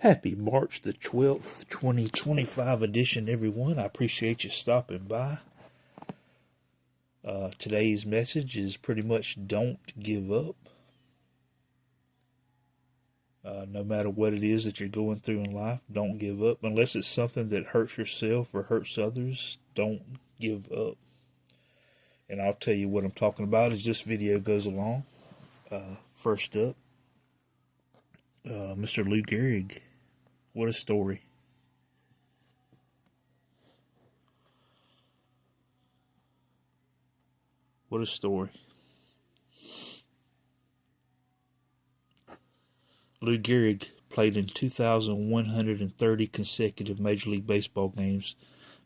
Happy March the 12th, 2025 edition, everyone. I appreciate you stopping by. Today's message is pretty much don't give up. No matter what it is that you're going through in life, don't give up. Unless it's something that hurts yourself or hurts others, don't give up. And I'll tell you what I'm talking about as this video goes along. First up, Mr. Lou Gehrig. What a story. What a story. Lou Gehrig played in 2,130 consecutive Major League Baseball games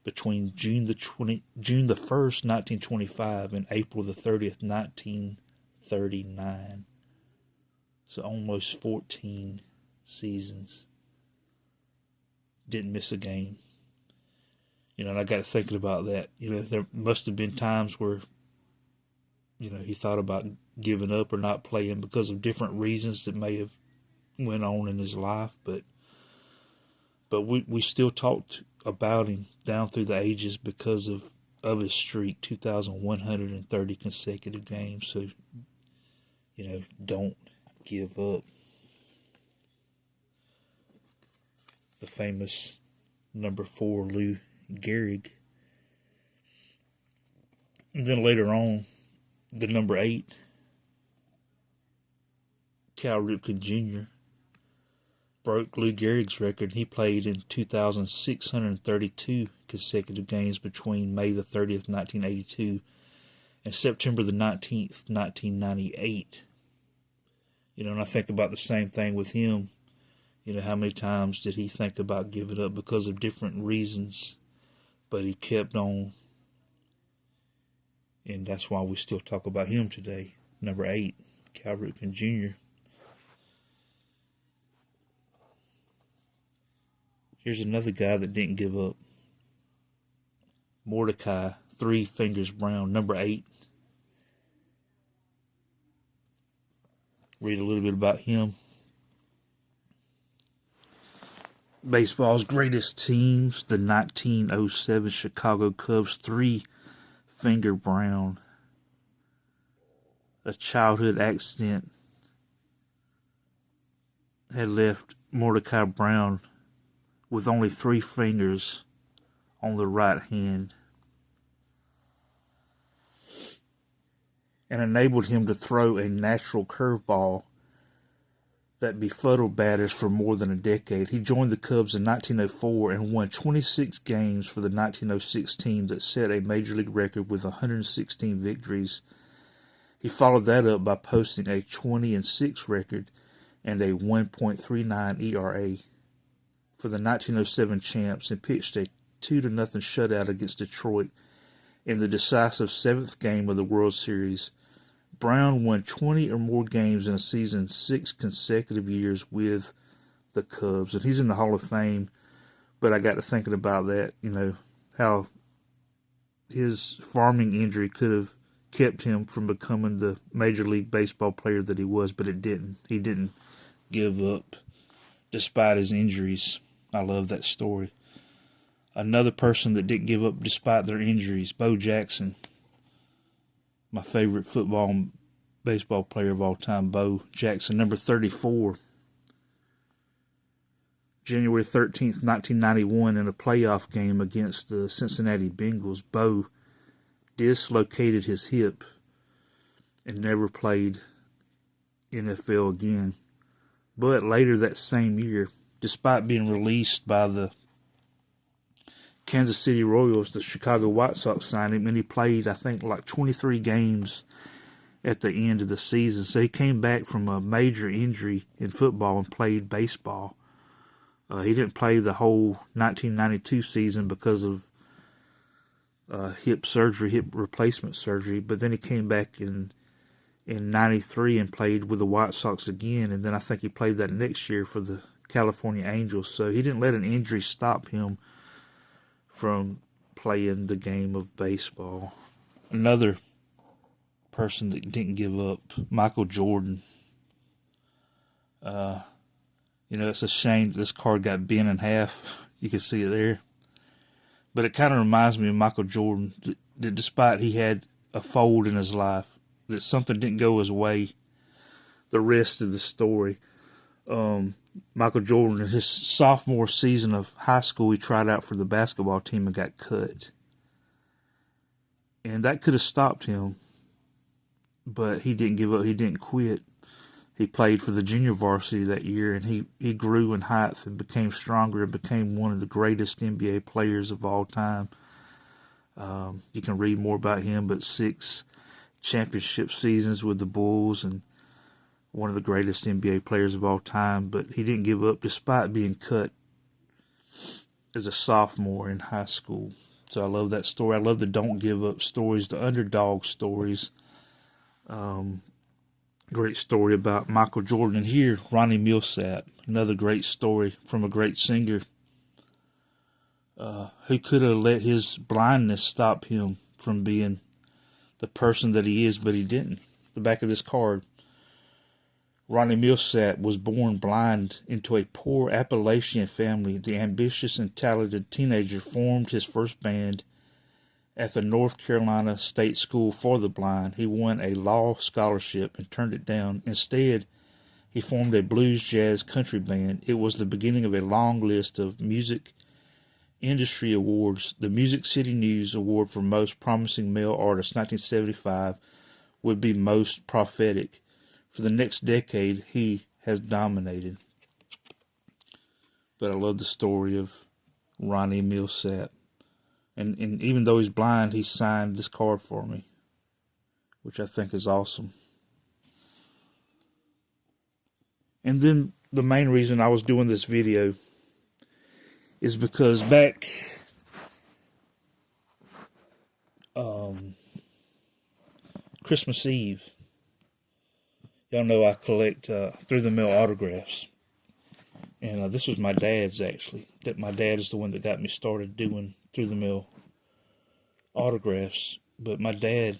between June the 1st, 1925 and April the 30th, 1939. So almost 14 seasons. Didn't miss a game. And I got to thinking about that. There must have been times where, he thought about giving up or not playing because of different reasons that may have went on in his life. But we still talked about him down through the ages because of his streak, 2,130 consecutive games. So, don't give up. The famous number 4 Lou Gehrig. And then later on, the number 8, Cal Ripken Jr. broke Lou Gehrig's record. He played in 2,632 consecutive games between May the 30th, 1982 and September the 19th, 1998. And I think about the same thing with him. How many times did he think about giving up because of different reasons, but he kept on. And that's why we still talk about him today. Number 8, Cal Ripken Jr. Here's another guy that didn't give up. Mordecai, 3 Fingers Brown, number 8. Read a little bit about him. Baseball's greatest teams, the 1907 Chicago Cubs, 3 Finger Brown. A childhood accident had left Mordecai Brown with only 3 fingers on the right hand and enabled him to throw a natural curveball that befuddled batters for more than a decade. He joined the Cubs in 1904 and won 26 games for the 1906 team that set a major league record with 116 victories. He followed that up by posting a 20-6 record and a 1.39 ERA for the 1907 champs and pitched a 2-0 shutout against Detroit in the decisive 7th game of the World Series. Brown won 20 or more games in a season 6 consecutive years with the Cubs. And he's in the Hall of Fame. But I got to thinking about that, how his farming injury could have kept him from becoming the Major League Baseball player that he was, but it didn't. He didn't give up despite his injuries. I love that story. Another person that didn't give up despite their injuries, Bo Jackson. My favorite football and baseball player of all time, Bo Jackson, number 34. January 13th, 1991, in a playoff game against the Cincinnati Bengals, Bo dislocated his hip and never played NFL again. But later that same year, despite being released by the Kansas City Royals, the Chicago White Sox signed him, and he played, I think, like 23 games at the end of the season. So he came back from a major injury in football and played baseball. He didn't play the whole 1992 season because of hip replacement surgery, but then he came back in 93 and played with the White Sox again, and then I think he played that next year for the California Angels. So he didn't let an injury stop him from playing the game of baseball. Another person that didn't give up, Michael Jordan. You know, it's a shame this card got bent in half. You can see it there. But it kind of reminds me of Michael Jordan, that despite he had a fold in his life, that something didn't go his way the rest of the story. Michael Jordan, in his sophomore season of high school, he tried out for the basketball team and got cut. And that could have stopped him, but he didn't give up. He didn't quit. He played for the junior varsity that year, and he grew in height and became stronger and became one of the greatest NBA players of all time. You can read more about him, but 6 championship seasons with the Bulls and one of the greatest NBA players of all time. But he didn't give up despite being cut as a sophomore in high school. So I love that story. I love the don't give up stories, the underdog stories. Great story about Michael Jordan. And here, Ronnie Milsap, another great story from a great singer who could have let his blindness stop him from being the person that he is, but he didn't. The back of this card, Ronnie Milsap was born blind into a poor Appalachian family. The ambitious and talented teenager formed his first band at the North Carolina State School for the Blind. He won a law scholarship and turned it down. Instead, he formed a blues, jazz, country band. It was the beginning of a long list of music industry awards. The Music City News Award for Most Promising Male Artist, 1975, would be most prophetic. For the next decade, he has dominated. But I love the story of Ronnie Milsap. And even though he's blind, he signed this card for me, which I think is awesome. And then the main reason I was doing this video is because back Christmas Eve, y'all know I collect through the mail autographs. And this was my dad's, actually. That my dad is the one that got me started doing through the mail autographs. But my dad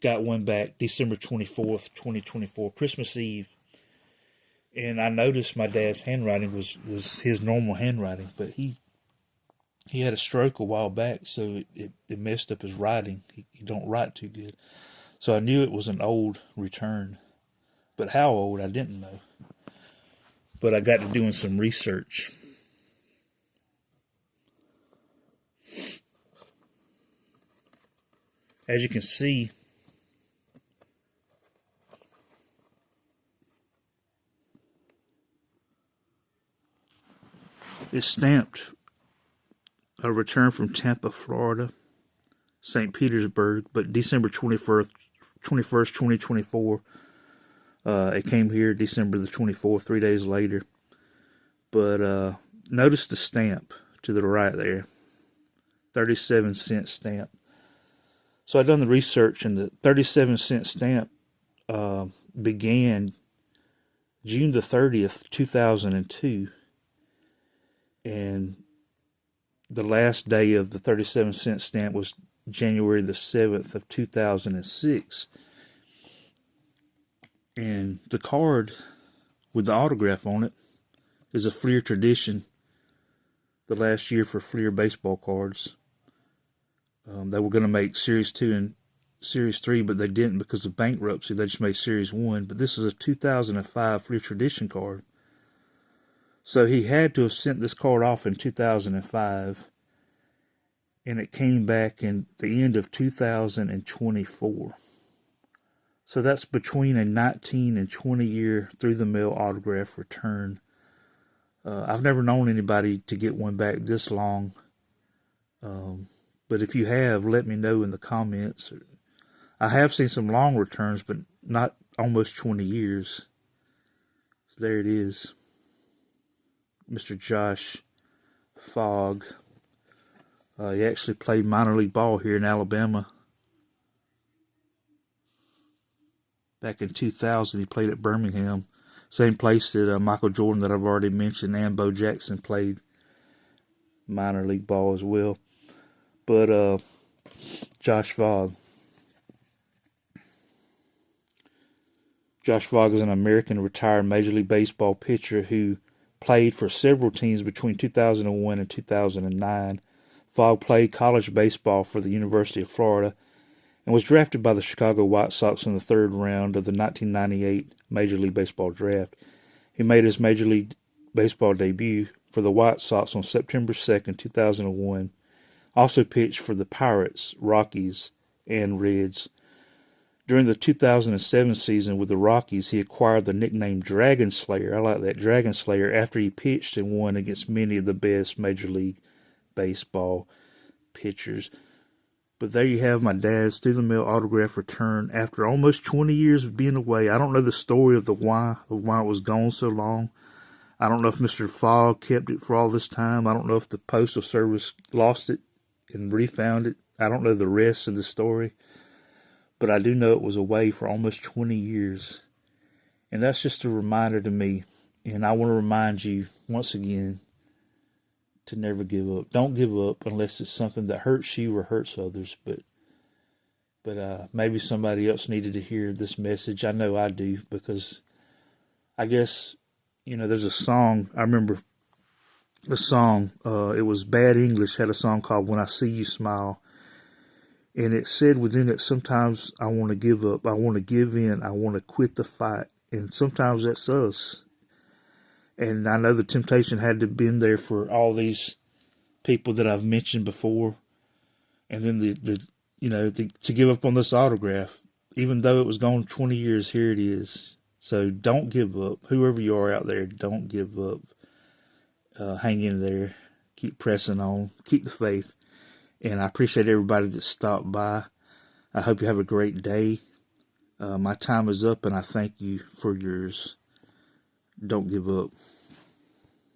got one back December 24th, 2024, Christmas Eve. And I noticed my dad's handwriting was his normal handwriting, but he had a stroke a while back, so it messed up his writing. He don't write too good. So I knew it was an old return. But how old, I didn't know. But I got to doing some research. As you can see, it's stamped a return from Tampa, Florida, St. Petersburg, but December 21st, 2024. It came here December the 24th, 3 days later. But notice the stamp to the right there. 37-cent stamp. So I've done the research, and the 37-cent stamp began June the 30th, 2002. And the last day of the 37-cent stamp was January the 7th of 2006. And the card with the autograph on it is a Fleer tradition. The last year for Fleer baseball cards. They were going to make Series 2 and Series 3, but they didn't because of bankruptcy. They just made Series 1. But this is a 2005 Fleer tradition card. So he had to have sent this card off in 2005. And it came back in the end of 2024. So that's between a 19 and 20 year through the mail autograph return. I've never known anybody to get one back this long. But if you have, let me know in the comments. I have seen some long returns, but not almost 20 years. So there it is. Mr. Josh Fogg. He actually played minor league ball here in Alabama. Back in 2000, he played at Birmingham. Same place that Michael Jordan, that I've already mentioned, and Bo Jackson played minor league ball as well. But Josh Fogg. Josh Fogg is an American retired Major League Baseball pitcher who played for several teams between 2001 and 2009. Fogg played college baseball for the University of Florida and was drafted by the Chicago White Sox in the third round of the 1998 Major League Baseball draft. He made his Major League Baseball debut for the White Sox on September 2nd, 2001. Also pitched for the Pirates, Rockies, and Reds. During the 2007 season with the Rockies, he acquired the nickname Dragon Slayer. I like that, Dragon Slayer, after he pitched and won against many of the best Major League Baseball pitchers. But there you have my dad's through the mail autograph return after almost 20 years of being away. I don't know the story of why it was gone so long. I don't know if Mr. Fogg kept it for all this time. I don't know if the Postal Service lost it and refound it. I don't know the rest of the story. But I do know it was away for almost 20 years. And that's just a reminder to me. And I want to remind you once again to never give up. Don't give up unless it's something that hurts you or hurts others. But maybe somebody else needed to hear this message. I know I do, because I guess, there's a song. I remember a song. It was Bad English had a song called When I See You Smile. And it said within it, sometimes I want to give up. I want to give in. I want to quit the fight. And sometimes that's us. And I know the temptation had to have been there for all these people that I've mentioned before. And then to give up on this autograph, even though it was gone 20 years, here it is. So don't give up. Whoever you are out there, don't give up. Hang in there. Keep pressing on. Keep the faith. And I appreciate everybody that stopped by. I hope you have a great day. My time is up, and I thank you for yours. Don't give up.